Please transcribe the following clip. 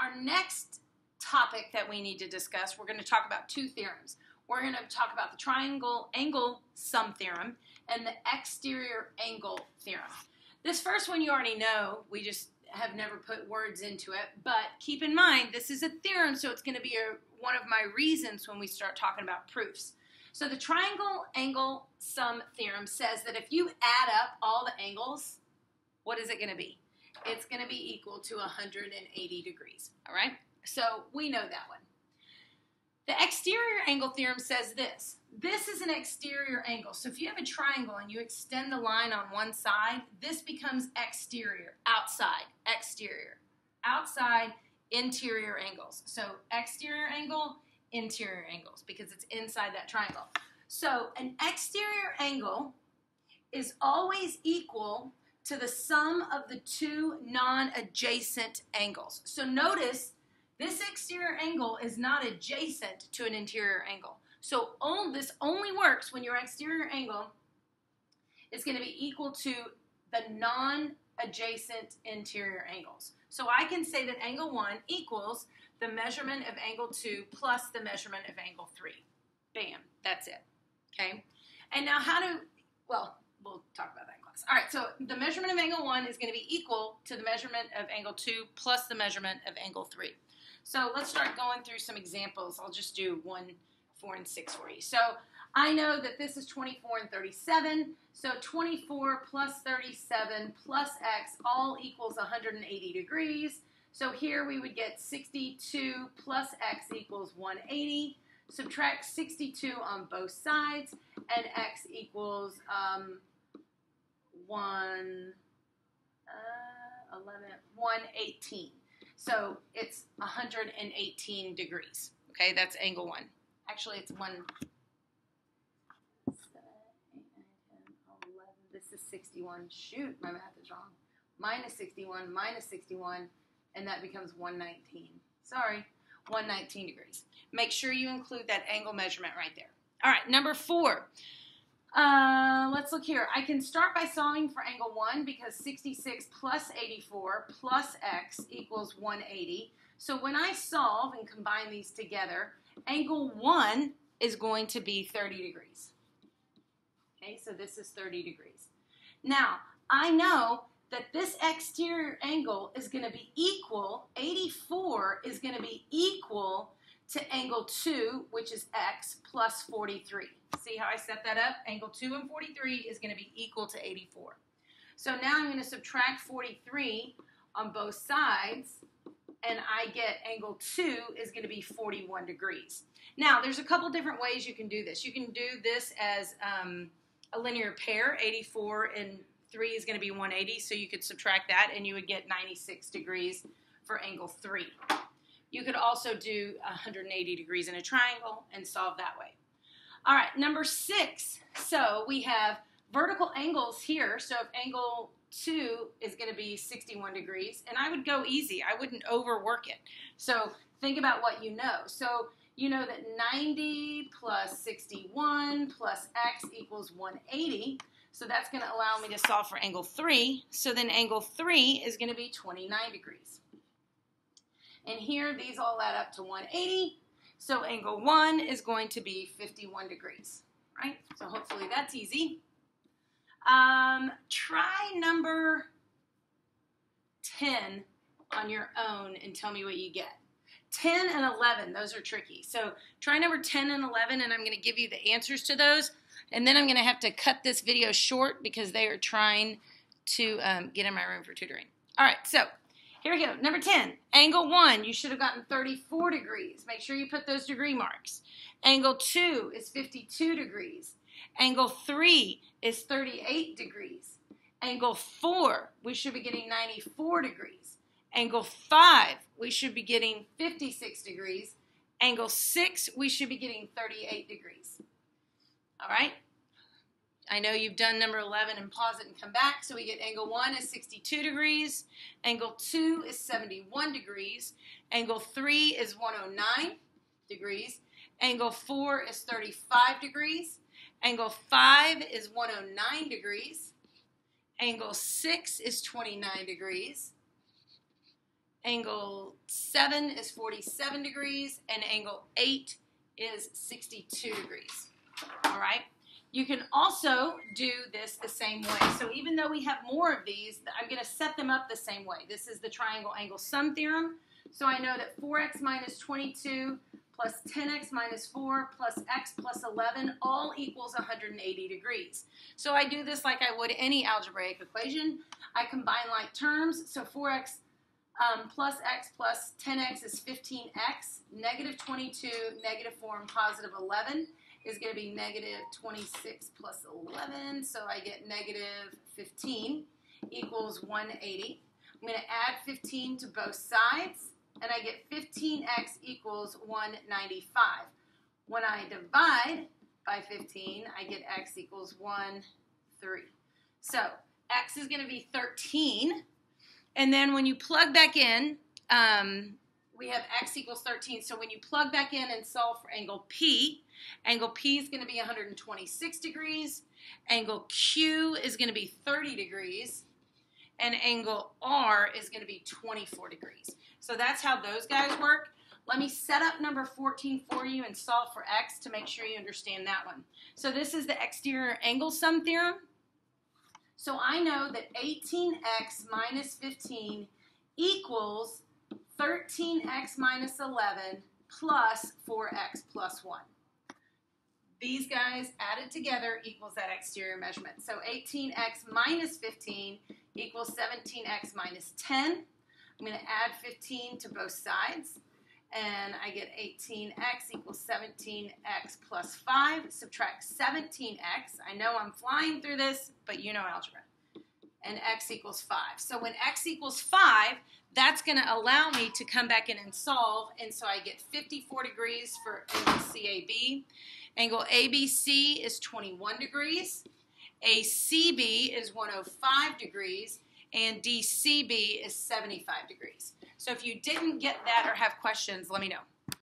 our next topic that we need to discuss, we're going to talk about two theorems. We're going to talk about the triangle angle sum theorem and the exterior angle theorem. This first one you already know. We just have never put words into it, but keep in mind this is a theorem, so it's going to be one of my reasons when we start talking about proofs. So the triangle angle sum theorem says that if you add up all the angles, what is it going to be? It's going to be equal to 180 degrees, all right? So we know that one. The exterior angle theorem says this. This is an exterior angle. So if you have a triangle and you extend the line on one side, this becomes exterior, outside, exterior, outside, interior angles. So exterior angle, interior angles, because it's inside that triangle. So an exterior angle is always equal to the sum of the two non-adjacent angles. So notice this exterior angle is not adjacent to an interior angle. So this only works when your exterior angle is going to be equal to the non-adjacent interior angles. So I can say that angle 1 equals the measurement of angle 2 plus the measurement of angle 3. Bam, that's it. Okay? And now we'll talk about that in class. All right, so the measurement of angle 1 is going to be equal to the measurement of angle 2 plus the measurement of angle 3. So let's start going through some examples. I'll just do 1, 4, and 6 for you. So I know that this is 24 and 37. So 24 plus 37 plus x all equals 180 degrees. So here we would get 62 plus x equals 180. Subtract 62 on both sides, and x equals 118. So it's 118 degrees. Okay, that's angle 1. Actually, it's 1, 7, 8, 9, 10, 11. This is 61. Shoot, my math is wrong. Minus 61, and that becomes 119. Sorry, 119 degrees. Make sure you include that angle measurement right there. All right, number 4. Let's look here. I can start by solving for angle 1 because 66 plus 84 plus x equals 180. So when I solve and combine these together, angle 1 is going to be 30 degrees. Okay, so this is 30 degrees. Now, I know that this exterior angle is going to be equal, 84 is going to be equal to angle 2, which is x, plus 43. See how I set that up? Angle 2 and 43 is going to be equal to 84. So now I'm going to subtract 43 on both sides, and I get angle 2 is going to be 41 degrees. Now, there's a couple different ways you can do this. You can do this as a linear pair. 84 and 3 is going to be 180, so you could subtract that, and you would get 96 degrees for angle 3. You could also do 180 degrees in a triangle and solve that way. All right, number 6. So we have vertical angles here. So if angle 2 is going to be 61 degrees, and I would go easy. I wouldn't overwork it. So think about what you know. So you know that 90 plus 61 plus x equals 180. So that's going to allow me to solve for angle 3. So then angle 3 is going to be 29 degrees. And here, these all add up to 180. So angle 1 is going to be 51 degrees, right? So hopefully that's easy. Try number 10 on your own and tell me what you get. 10 and 11, those are tricky. So try number 10 and 11, and I'm going to give you the answers to those. And then I'm going to have to cut this video short because they are trying to get in my room for tutoring. All right, so here we go. Number 10, angle 1, you should have gotten 34 degrees. Make sure you put those degree marks. Angle 2 is 52 degrees. Angle 3 is 38 degrees. Angle 4, we should be getting 94 degrees. Angle 5, we should be getting 56 degrees. Angle 6, we should be getting 38 degrees. All right? I know you've done number 11 and pause it and come back. So we get angle 1 is 62 degrees. Angle 2 is 71 degrees. Angle 3 is 109 degrees. Angle 4 is 35 degrees. Angle 5 is 109 degrees. Angle 6 is 29 degrees. Angle 7 is 47 degrees, and angle 8 is 62 degrees. All right? You can also do this the same way. So even though we have more of these, I'm going to set them up the same way. This is the triangle angle sum theorem. So I know that 4x minus 22 plus 10x minus 4 plus x plus 11 all equals 180 degrees. So I do this like I would any algebraic equation. I combine like terms. So 4x plus x plus 10x is 15x. Negative 22, negative 4, and positive 11 is going to be negative 26 plus 11. So I get negative 15 equals 180. I'm going to add 15 to both sides, and I get 15x equals 195. When I divide by 15, I get x equals 1, 3. So x is going to be 13. And then when you plug back in, we have x equals 13. So when you plug back in and solve for angle P is going to be 126 degrees. Angle Q is going to be 30 degrees. And angle R is going to be 24 degrees. So that's how those guys work. Let me set up number 14 for you and solve for x to make sure you understand that one. So this is the exterior angle sum theorem. So I know that 18x minus 15 equals 13x minus 11 plus 4x plus 1. These guys added together equals that exterior measurement. So 18x minus 15 equals 17x minus 10. I'm going to add 15 to both sides, and I get 18x equals 17x plus 5. Subtract 17x. I know I'm flying through this, but you know algebra. And x equals 5. So when x equals 5, that's going to allow me to come back in and solve, and so I get 54 degrees for angle CAB. Angle ABC is 21 degrees. ACB is 105 degrees. And DCB is 75 degrees. So if you didn't get that or have questions, let me know.